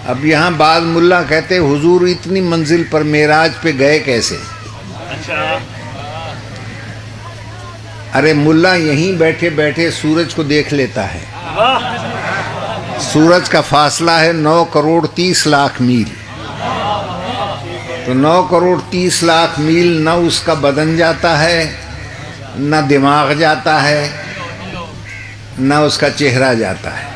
اب یہاں بعض ملا کہتے حضور اتنی منزل پر معراج پہ گئے کیسے؟ ارے ملا یہیں بیٹھے بیٹھے سورج کو دیکھ لیتا ہے. سورج کا فاصلہ ہے 9,30,00,000 میل. تو 9,30,00,000 میل نہ اس کا بدن جاتا ہے، نہ دماغ جاتا ہے، نہ اس کا چہرہ جاتا ہے.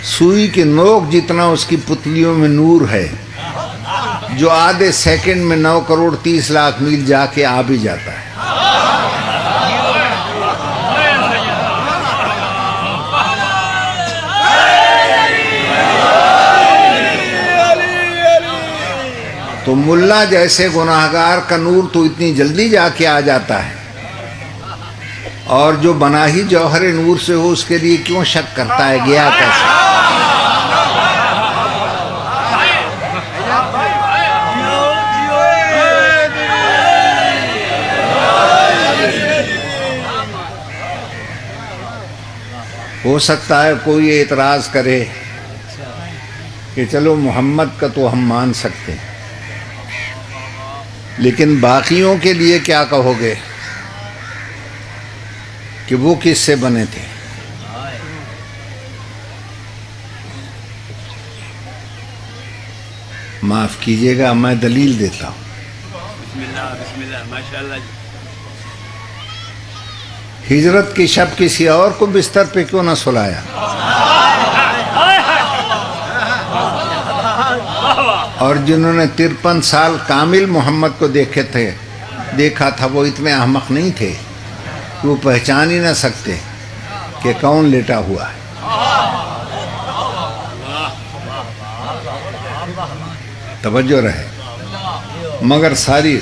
سوئی کی نوک جتنا اس کی پتلیوں میں نور ہے، جو آدھے سیکنڈ میں 9,30,00,000 میل جا کے آ بھی جاتا ہے. تو ملا جیسے گناہگار کا نور تو اتنی جلدی جا کے آ جاتا ہے، اور جو بنا ہی جوہر نور سے ہو اس کے لیے کیوں شک کرتا ہے گیا کیسے؟ ہو سکتا ہے کوئی اعتراض کرے کہ چلو محمد کا تو ہم مان سکتے ہیں، لیکن باقیوں کے لیے کیا کہو گے کہ وہ کس سے بنے تھے؟ معاف کیجیے گا، میں دلیل دیتا ہوں. بسم اللہ ماشاءاللہ. ہجرت کی شب کسی اور کو بستر پہ کیوں نہ سلایا؟ اور جنہوں نے 53 سال کامل محمد کو دیکھا تھا وہ اتنے احمق نہیں تھے کہ وہ پہچان ہی نہ سکتے کہ کون لیٹا ہوا ہے. توجہ رہے. مگر ساری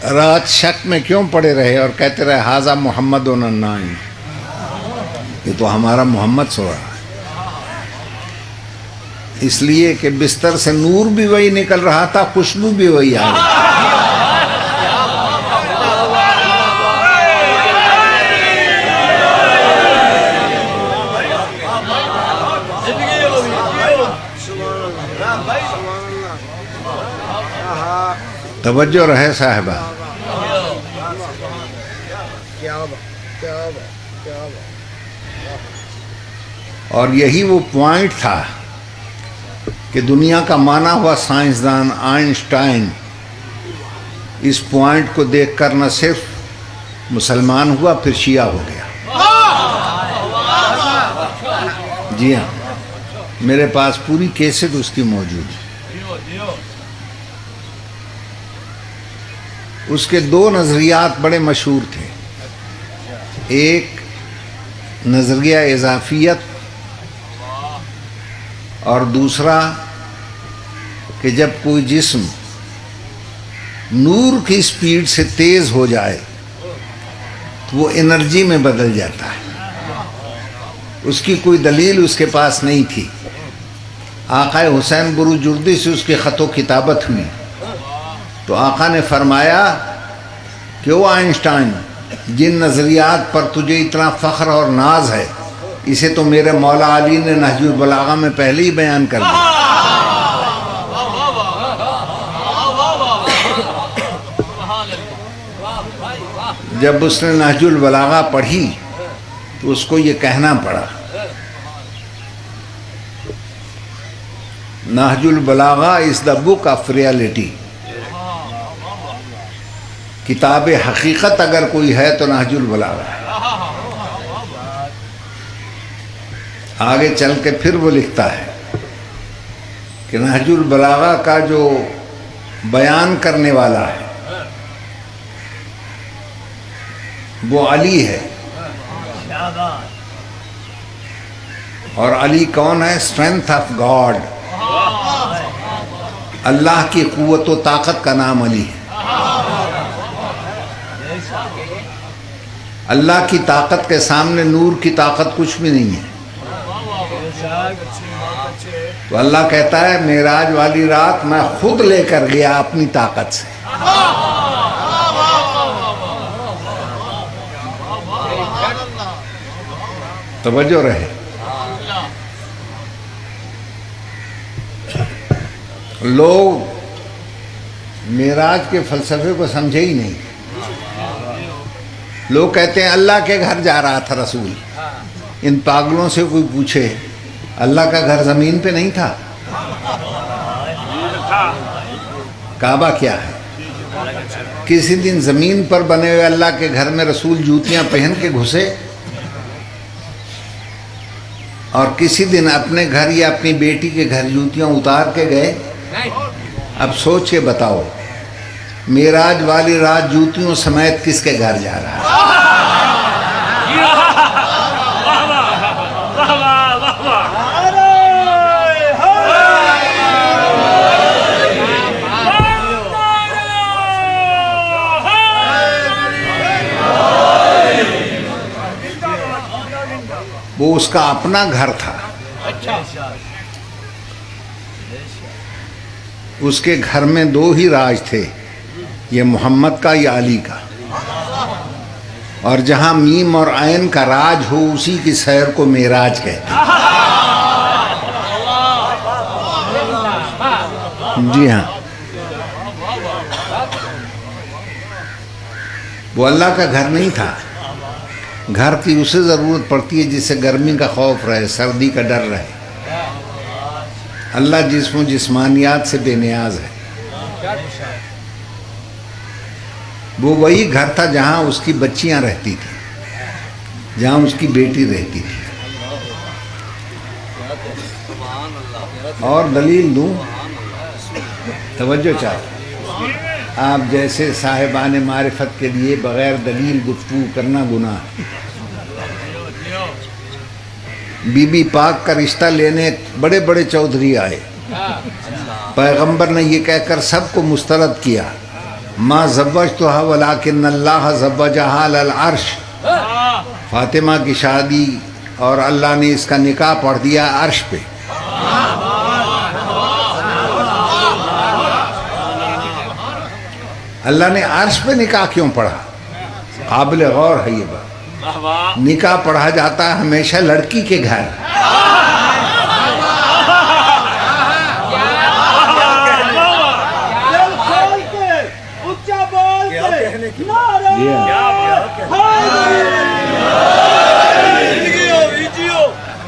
رات شک میں کیوں پڑے رہے اور کہتے رہے ھذا محمد نائم، یہ تو ہمارا محمد سو رہا ہے. اس لیے کہ بستر سے نور بھی وہی نکل رہا تھا، خوشبو بھی وہی آ رہی. توجہ رہے صاحبہ. اور یہی وہ پوائنٹ تھا کہ دنیا کا مانا ہوا سائنسدان آئنسٹائن اس پوائنٹ کو دیکھ کر نہ صرف مسلمان ہوا، پھر شیعہ ہو گیا. جی ہاں، میرے پاس پوری کیسٹ اس کی موجود ہے. اس کے 2 نظریات بڑے مشہور تھے. ایک نظریہ اضافیت، اور دوسرا کہ جب کوئی جسم نور کی سپیڈ سے تیز ہو جائے تو وہ انرجی میں بدل جاتا ہے. اس کی کوئی دلیل اس کے پاس نہیں تھی. آقا حسین بروجردی سے اس کی خط و کتابت ہوئی تو آقا نے فرمایا کہ وہ آئنسٹائن، جن نظریات پر تجھے اتنا فخر اور ناز ہے اسے تو میرے مولا علی نے نہج البلاغہ میں پہلے ہی بیان کر دیا. جب اس نے نہج البلاغہ پڑھی تو اس کو یہ کہنا پڑا نہج البلاغہ از دا بک آف ریالٹی. کتاب حقیقت اگر کوئی ہے تو نہج البلاغہ ہے. آگے چل کے پھر وہ لکھتا ہے کہ نہج البلاغہ کا جو بیان کرنے والا ہے وہ علی ہے. اور علی کون ہے؟ اسٹرینتھ آف گاڈ، اللہ کی قوت و طاقت کا نام علی ہے. اللہ کی طاقت کے سامنے نور کی طاقت کچھ بھی نہیں ہے. تو اللہ کہتا ہے معراج والی رات میں خود لے کر گیا اپنی طاقت سے. توجہ رہے. لوگ معراج کے فلسفے کو سمجھے ہی نہیں. لوگ کہتے ہیں اللہ کے گھر جا رہا تھا رسول. ان پاگلوں سے کوئی پوچھے اللہ کا گھر زمین پہ نہیں تھا؟ کعبہ کیا ہے؟ کسی دن زمین پر بنے ہوئے اللہ کے گھر میں رسول جوتیاں پہن کے گھسے اور کسی دن اپنے گھر یا اپنی بیٹی کے گھر جوتیاں اتار کے گئے؟ اب سوچ کے بتاؤ معراج والی رات جوتیوں سمیت کس کے گھر جا رہا ہے؟ وہ اس کا اپنا گھر تھا. اس کے گھر میں دو ہی راج تھے، یہ محمد کا یا علی کا. اور جہاں میم اور عین کا راج ہو اسی کی سیر کو معراج کہتے ہیں. جی ہاں، وہ اللہ کا گھر نہیں تھا. گھر کی اسے ضرورت پڑتی ہے جسے گرمی کا خوف رہے، سردی کا ڈر رہے. اللہ جسم و جسمانیات سے بے نیاز ہے. وہ وہی گھر تھا جہاں اس کی بچیاں رہتی تھیں، جہاں اس کی بیٹی رہتی تھی. اور دلیل دوں، توجہ چاہتا. آپ جیسے صاحبان معرفت کے لیے بغیر دلیل گفتگو کرنا گناہ ہے. بی بی پاک کا رشتہ لینے بڑے بڑے چودھری آئے. پیغمبر نے یہ کہہ کر سب کو مسترد کیا، ما زوجتها ولکن اللہ زوجها علی العرش. فاطمہ کی شادی اور اللہ نے اس کا نکاح پڑھ دیا عرش پہ. اللہ نے عرش پہ نکاح کیوں پڑھا؟ قابل غور ہے یہ بات. نکاح پڑھا جاتا ہے ہمیشہ لڑکی کے گھر.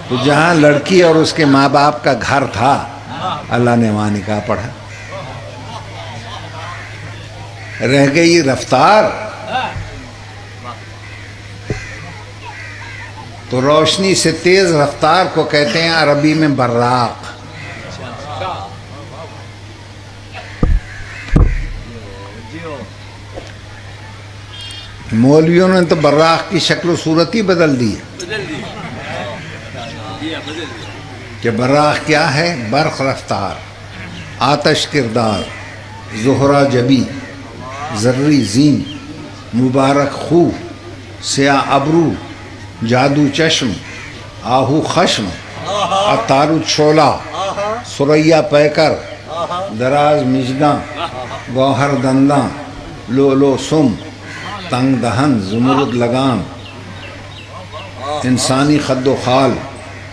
تو جہاں لڑکی اور اس کے ماں باپ کا گھر تھا اللہ نے وہاں نکاح پڑھا. رہ گئی رفتار تو روشنی سے تیز رفتار کو کہتے ہیں عربی میں براق. مولویوں نے تو براق کی شکل و صورت ہی بدل دی کہ براق کیا ہے؟ برق رفتار، آتش کردار، زہرہ جبی، زرری زین، مبارک خو، سیاہ ابرو، جادو چشم، آہو خشم، عطارو چھولا، سریا پیکر، دراز مجداں، گوہر دنداں، لولو سم، تنگ دہن، زمرد لگام، انسانی خد و خال،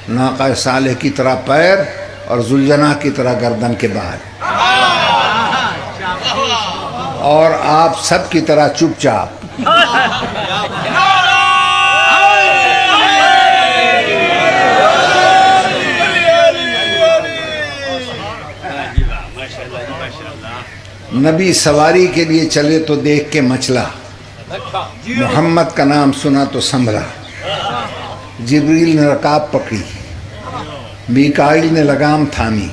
ناقہ صالح کی طرح پیر اور ذوالجناح کی طرح گردن کے بال، اور آپ سب کی طرح چپ چاپ. نبی سواری کے لیے چلے تو دیکھ کے مچلا، محمد کا نام سنا تو سنبھلا. جبریل نے رکاب پکڑی، میکائیل نے لگام تھامی،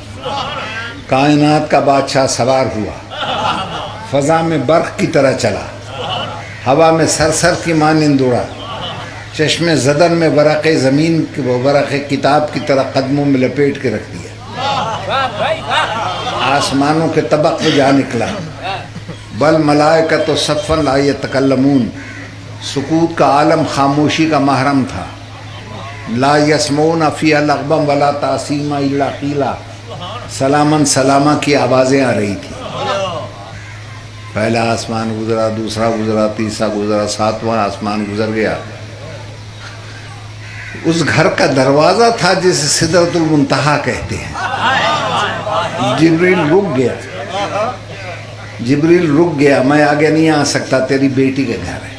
کائنات کا بادشاہ سوار ہوا، فضا میں برق کی طرح چلا، ہوا میں سرسر کی مانند اڑا، چشم زدن میں ورق زمین وہ ورق کتاب کی طرح قدموں میں لپیٹ کے رکھ دیا، آسمانوں کے طبق میں جا نکلا. بل ملائکۃ صفا لا یتکلمون، سکوت کا عالم خاموشی کا محرم تھا. لا یسمعون فیہا لغوا ولا تعصیما الا قیلا، سلامن سلامہ کی آوازیں آ رہی تھیں. پہلا آسمان گزرا، دوسرا گزرا، تیسرا گزرا، ساتواں آسمان گزر گیا. اس گھر کا دروازہ تھا جسے سدرۃ المنتہا کہتے ہیں. جبریل رک گیا، جبریل رک گیا، میں آگے نہیں آ سکتا، تیری بیٹی کا گھر ہے۔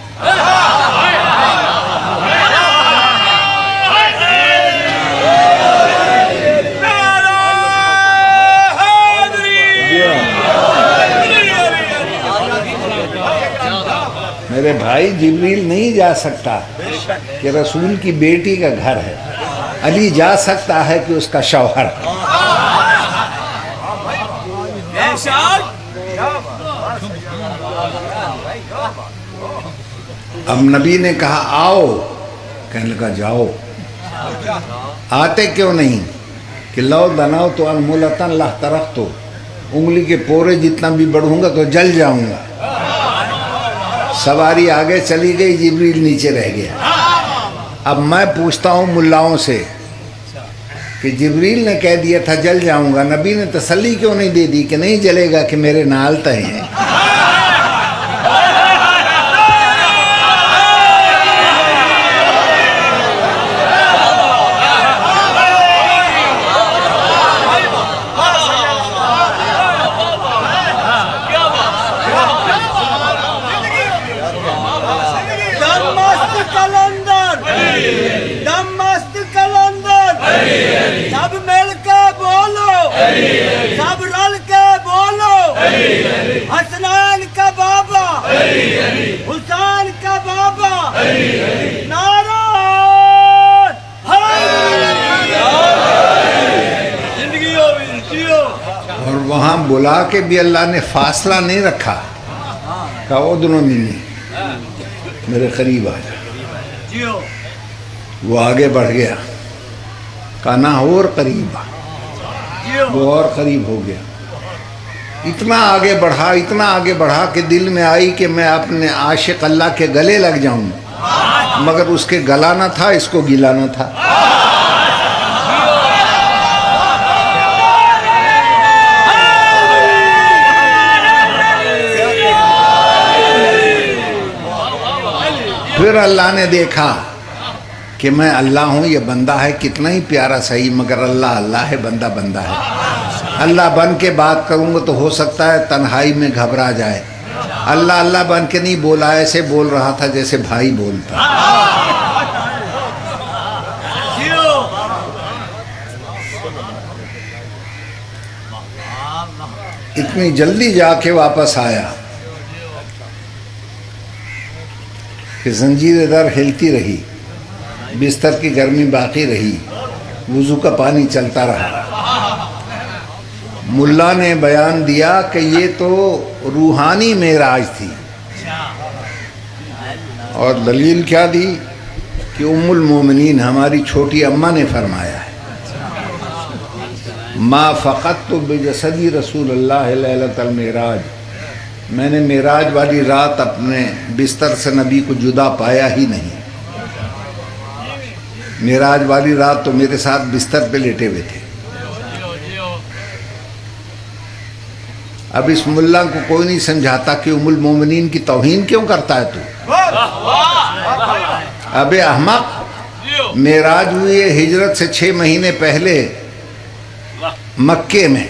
میرے بھائی جبریل نہیں جا سکتا کہ رسول کی بیٹی کا گھر ہے، علی جا سکتا ہے کہ اس کا شوہر ہے۔ اب نبی نے کہا آؤ، کہنے لگا جاؤ۔ آتے کیوں نہیں؟ کہ لو دناؤ تو انمولتاً لہ طرف تو، انگلی کے پورے جتنا بھی بڑھوں گا تو جل جاؤں گا۔ سواری آگے چلی گئی، جبریل نیچے رہ گیا۔ اب میں پوچھتا ہوں ملاؤں سے کہ جبریل نے کہہ دیا تھا جل جاؤں گا، نبی نے تسلی کیوں نہیں دے دی کہ نہیں جلے گا کہ میرے نال تہ ہیں؟ سب مل کے بولو، سب رل کے بولو، حسنین کا بابا، حسین کا بابا، نعرہ زندگی ہو جیو۔ اور وہاں بلا کے بھی اللہ نے فاصلہ نہیں رکھا، کہا ادنو منی، میرے قریب آ جا۔ وہ آگے بڑھ گیا، کہا نہ اور قریب آ، وہ اور قریب ہو گیا۔ اتنا آگے بڑھا، اتنا آگے بڑھا کہ دل میں آئی کہ میں اپنے عاشق اللہ کے گلے لگ جاؤں، مگر اس کے گلا نہ تھا، اس کو گلا نہ تھا۔ پھر اللہ نے دیکھا کہ میں اللہ ہوں، یہ بندہ ہے کتنا ہی پیارا صحیح، مگر اللہ اللہ ہے، بندہ بندہ ہے۔ اللہ بن کے بات کروں گا تو ہو سکتا ہے تنہائی میں گھبرا جائے۔ اللہ اللہ بن کے نہیں بولا، ایسے بول رہا تھا جیسے بھائی بولتا۔ اتنی جلدی جا کے واپس آیا کہ زنجیر در ہلتی رہی، بستر کی گرمی باقی رہی، وضو کا پانی چلتا رہا۔ ملا نے بیان دیا کہ یہ تو روحانی معراج تھی، اور دلیل کیا دی کہ ام المومنین ہماری چھوٹی اماں نے فرمایا ہے، ما فقدت بجسدی رسول اللہ لیلۃ المعراج، میں نے معراج والی رات اپنے بستر سے نبی کو جدا پایا ہی نہیں۔ معراج والی رات تو میرے ساتھ بستر پہ لیٹے ہوئے تھے۔ اب اس ملا کو کوئی نہیں سمجھاتا کہ ام المومنین کی توہین کیوں کرتا ہے تو؟ اب احمق، معراج ہوئی ہے ہجرت سے 6 مہینے پہلے مکے میں،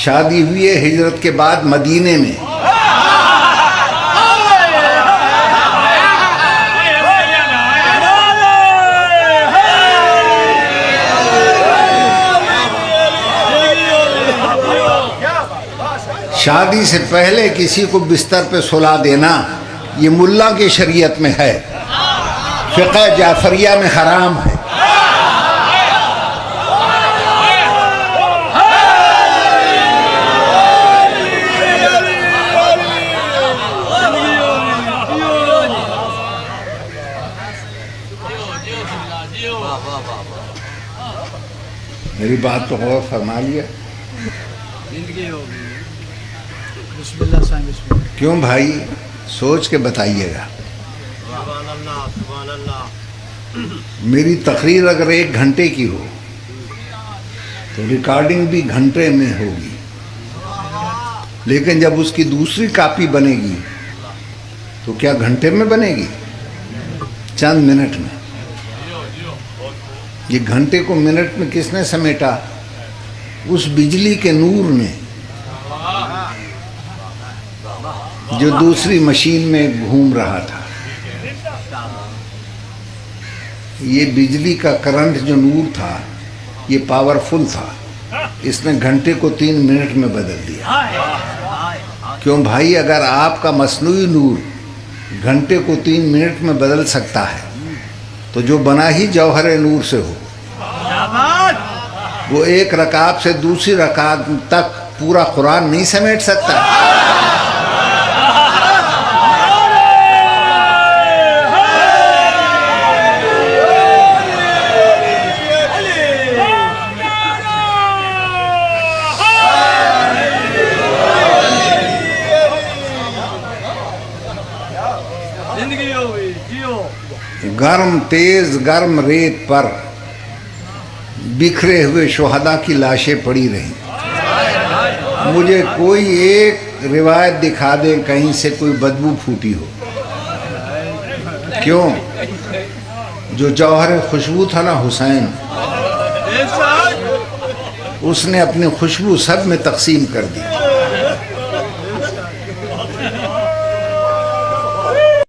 شادی ہوئی ہے ہجرت کے بعد مدینے میں۔ شادی سے پہلے کسی کو بستر پہ سلا دینا یہ ملا کی شریعت میں ہے، فقہ جعفریہ میں حرام ہے۔ میری بات تو غور فرما لیا۔ کیوں بھائی، سوچ کے بتائیے گا۔ میری تقریر اگر 1 گھنٹے کی ہو تو ریکارڈنگ بھی گھنٹے میں ہوگی، لیکن جب اس کی دوسری کاپی بنے گی تو کیا گھنٹے میں بنے گی؟ چند منٹ میں۔ یہ گھنٹے کو منٹ میں کس نے سمیٹا؟ اس بجلی کے نور نے جو دوسری مشین میں گھوم رہا تھا، یہ بجلی کا کرنٹ جو نور تھا یہ پاورفل تھا، اس نے گھنٹے کو 3 منٹ میں بدل دیا۔ کیوں بھائی، اگر آپ کا مصنوعی نور گھنٹے کو 3 منٹ میں بدل سکتا ہے تو جو بنا ہی جوہر نور سے ہو، وہ ایک رکعت سے دوسری رکعت تک پورا قرآن نہیں سمیٹ سکتا؟ زندگی ہوئی جیو۔ گرم تیز گرم ریت پر بکھرے ہوئے شہداء کی لاشیں پڑی رہیں۔ مجھے کوئی ایک روایت دکھا دیں کہیں سے کوئی بدبو پھوٹی ہو۔ کیوں؟ جو جوہر خوشبو تھا نا حسین، اس نے اپنی خوشبو سب میں تقسیم کر دی۔